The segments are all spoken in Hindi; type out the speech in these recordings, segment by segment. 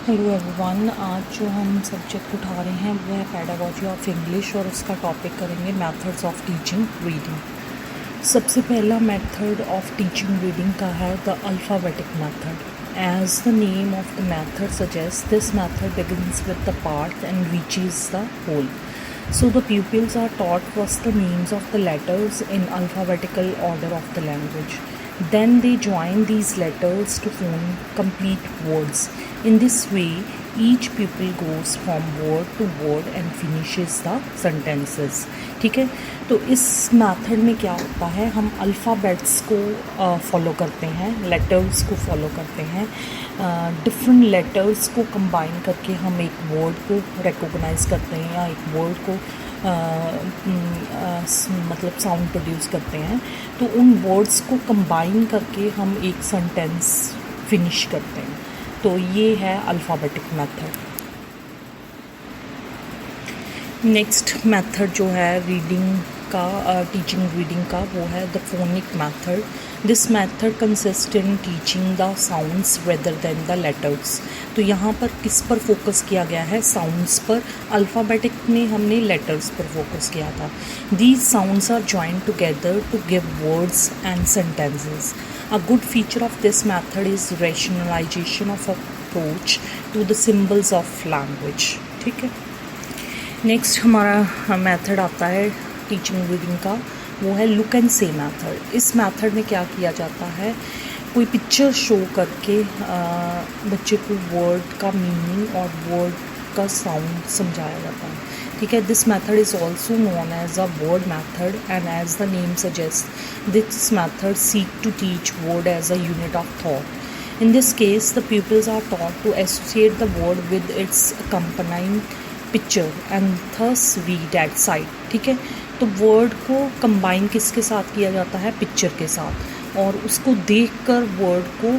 हेलो एवरीवन, आज जो हम सब्जेक्ट उठा रहे हैं वो है पेडागोजी ऑफ इंग्लिश और उसका टॉपिक करेंगे मेथड्स ऑफ टीचिंग रीडिंग। सबसे पहला मेथड ऑफ टीचिंग रीडिंग का है the alphabetic method. As the name of the method suggest, this method begins with the part and reaches the whole. So the pupils are taught first the names of the letters in alphabetical order of the language. Then they join these letters to form complete words. In this way, each pupil goes from word to word and finishes the sentences. ठीक है, तो इस मेथड में क्या होता है, हम अल्फ़ाबेट्स को फॉलो करते हैं, लेटर्स को फॉलो करते हैं, डिफरेंट लेटर्स को कंबाइन करके हम एक वर्ड को रिकॉग्नाइज करते हैं या एक वर्ड को मतलब साउंड प्रोड्यूस करते हैं। तो उन वर्ड्स को कंबाइन करके हम एक सेंटेंस फिनिश करते हैं। तो ये है अल्फ़ाबेटिक मेथड। नेक्स्ट मेथड जो है रीडिंग का, टीचिंग रीडिंग का, वो है the phonic method. This method consist in teaching the sounds rather than the letters. तो यहाँ पर किस पर फोकस किया गया है? साउंड्स पर। अल्फ़ाबेटिक में हमने लेटर्स पर फोकस किया था। These sounds are joined together to give words and sentences. A good feature of this method is rationalization of approach to the symbols of language. ठीक है, नेक्स्ट हमारा मेथड आता है टीचिंग रीडिंग का, वो है लुक एंड से मेथड। इस मेथड में क्या किया जाता है, कोई पिक्चर शो करके बच्चे को वर्ड का मीनिंग और वर्ड का साउंड समझाया जाता है। ठीक है, this method is also known as a word method and as the name suggest, this method seek to teach word as a unit of thought. In this case, the pupils are taught to associate the word with its accompanying picture and thus read at sight. ठीक है, तो वर्ड को कंबाइन किसके साथ किया जाता है? पिक्चर के साथ, और उसको देखकर वर्ड को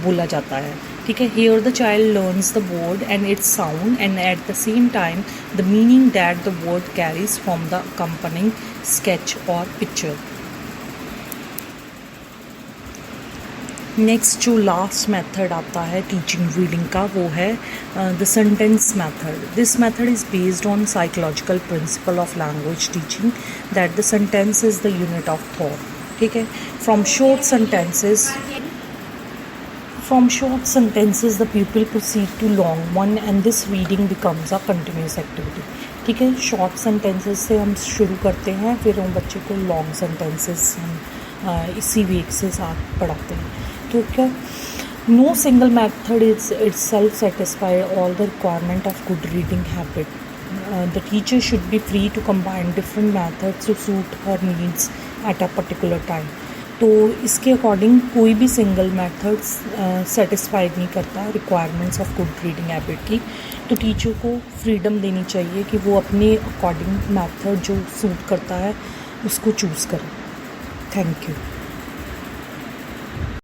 बोला जाता है। ठीक है, here the child learns the word and its sound and at the same time the meaning that the word carries from the accompanying sketch or picture. Next जो लास्ट मेथड आता है टीचिंग रीडिंग का, वो है the sentence method. This method is based on psychological principle of language teaching that the sentence is the unit of thought. ठीक है, from short sentences the pupil proceed to long one and this reading becomes a continuous activity. ठीक है, शॉर्ट सेंटेंसेस से हम शुरू करते हैं, फिर हम बच्चे को लॉन्ग सेंटेंसेस हम इसी वे के साथ पढ़ाते हैं. तो क्या, no single method is itself satisfy all the requirement of good reading habit. The teacher should be free to combine different methods to suit her needs at a particular time. तो इसके अकॉर्डिंग कोई भी सिंगल मेथड सेटिस्फाइड नहीं करता requirements of good reading habit की. तो टीचर को फ्रीडम देनी चाहिए कि वो अपने अकॉर्डिंग मेथड जो सूट करता है उसको चूज़ करें. Thank you.